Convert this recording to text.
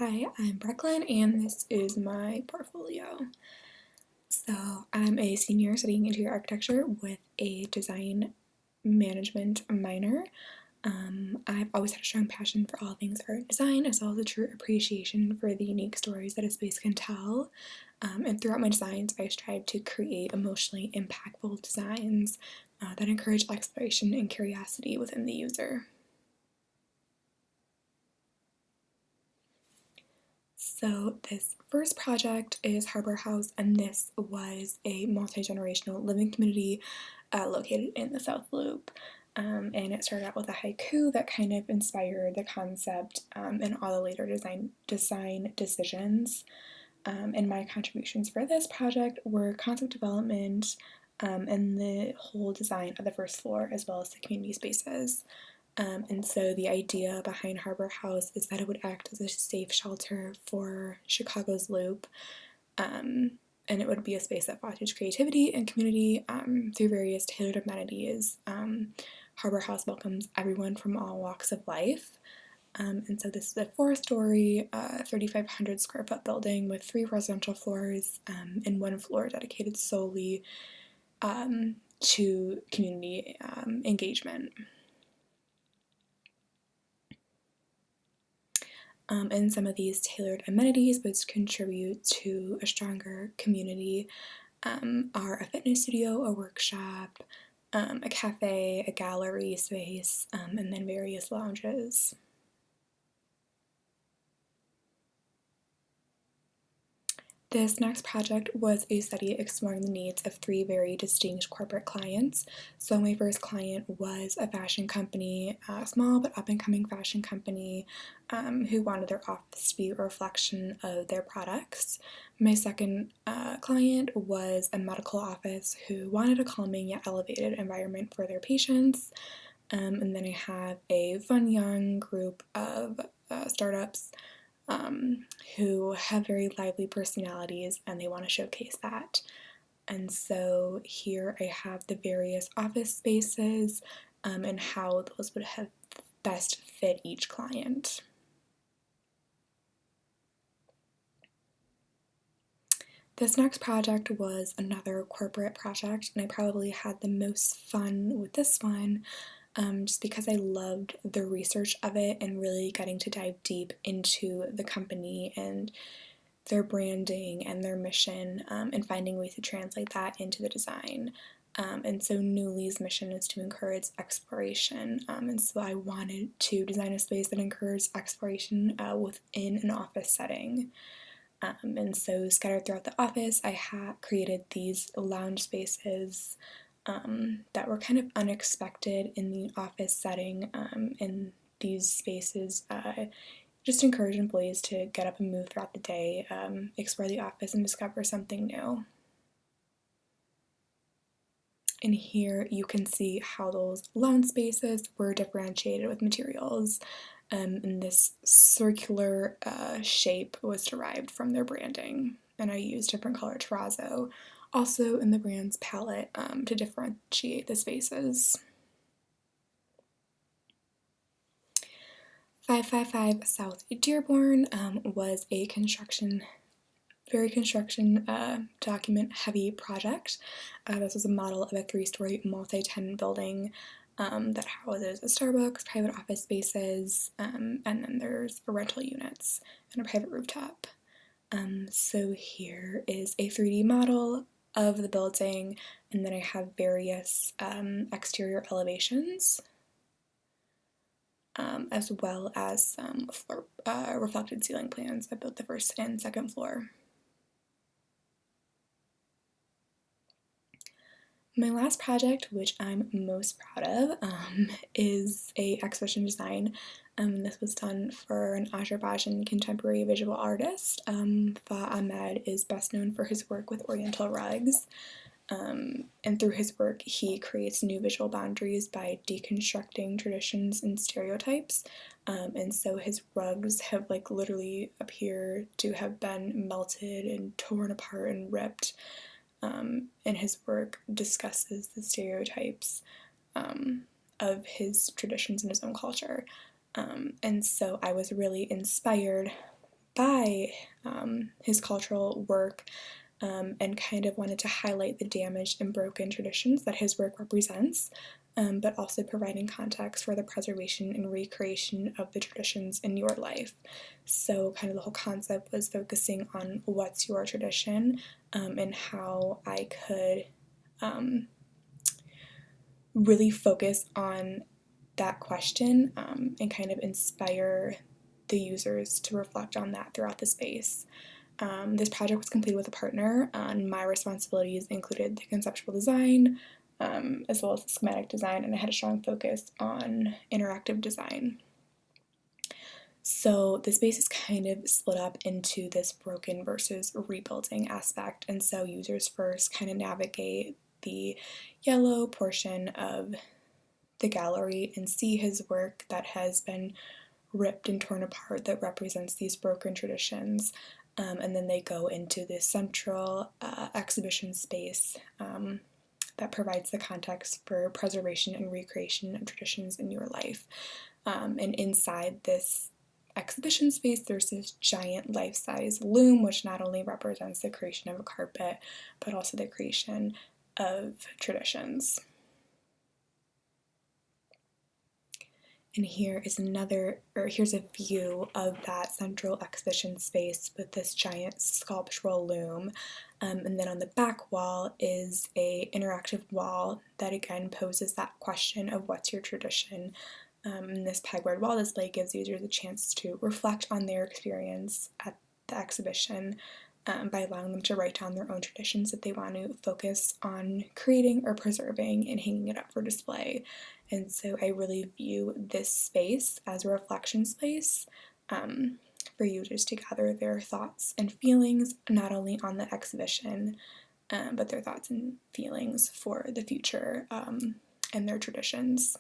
Hi, I'm Brooklyn, and this is my portfolio. So, I'm a senior studying interior architecture with a design management minor. I've always had a strong passion for all things art and design, as well as a true appreciation for the unique stories that a space can tell. And throughout my designs, I strive to create emotionally impactful designs that encourage exploration and curiosity within the user. So this first project is Harbor House, and this was a multi-generational living community located in the South Loop. And it started out with a haiku that kind of inspired the concept and all the later design decisions. And my contributions for this project were concept development and the whole design of the first floor, as well as the community spaces. And so the idea behind Harbor House is that it would act as a safe shelter for Chicago's Loop, and it would be a space that fosters creativity and community through various tailored amenities. Harbor House welcomes everyone from all walks of life. And so this is a four-story, 3,500 square foot building with 3 residential floors and 1 floor dedicated solely to community engagement. And some of these tailored amenities which contribute to a stronger community are a fitness studio, a workshop, a cafe, a gallery space, and then various lounges. This next project was a study exploring the needs of 3 very distinct corporate clients. So my first client was a fashion company, a small but up-and-coming fashion company who wanted their office to be a reflection of their products. My second client was a medical office who wanted a calming yet elevated environment for their patients. And then I have a fun young group of startups who have very lively personalities and they want to showcase that. And so here I have the various office spaces and how those would have best fit each client. This next project was another corporate project, and I probably had the most fun with this one just because I loved the research of it and really getting to dive deep into the company and their branding and their mission and finding ways to translate that into the design. And so Newly's mission is to encourage exploration, and so I wanted to design a space that encourages exploration within an office setting. And so scattered throughout the office, I created these lounge spaces that were kind of unexpected in the office setting, and these spaces just encourage employees to get up and move throughout the day, explore the office, and discover something new. And here you can see how those lounge spaces were differentiated with materials, and this circular shape was derived from their branding. And I used different color terrazzo also in the brand's palette to differentiate the spaces. 555 South Dearborn was a very construction document heavy project. This was a model of a 3-story multi-tenant building that houses a Starbucks, private office spaces, and then there's rental units and a private rooftop. So here is a 3D model of the building, and then I have various exterior elevations, as well as some reflected ceiling plans of both the first and second floor. My last project, which I'm most proud of, is a exhibition design. This was done for an Azerbaijan contemporary visual artist. Fa Ahmed is best known for his work with Oriental rugs. And through his work, he creates new visual boundaries by deconstructing traditions and stereotypes. And so his rugs have literally appear to have been melted and torn apart and ripped. And his work discusses the stereotypes of his traditions and his own culture. And so I was really inspired by his cultural work, and kind of wanted to highlight the damaged and broken traditions that his work represents, but also providing context for the preservation and recreation of the traditions in your life. So kind of the whole concept was focusing on what's your tradition, and how I could really focus on that question, and kind of inspire the users to reflect on that throughout the space. This project was completed with a partner, and my responsibilities included the conceptual design, as well as the schematic design, and I had a strong focus on interactive design. So the space is kind of split up into this broken versus rebuilding aspect, and so users first kind of navigate the yellow portion of the gallery and see his work that has been ripped and torn apart that represents these broken traditions. And then they go into the central exhibition space that provides the context for preservation and recreation of traditions in your life. And inside this exhibition space, there's this giant life-size loom, which not only represents the creation of a carpet, but also the creation of traditions. And here's a view of that central exhibition space with this giant sculptural loom. And then on the back wall is a interactive wall that again poses that question of what's your tradition. And this pegboard wall display gives users a chance to reflect on their experience at the exhibition, by allowing them to write down their own traditions that they want to focus on creating or preserving and hanging it up for display. And so I really view this space as a reflection space, for users to gather their thoughts and feelings, not only on the exhibition, but their thoughts and feelings for the future, and their traditions.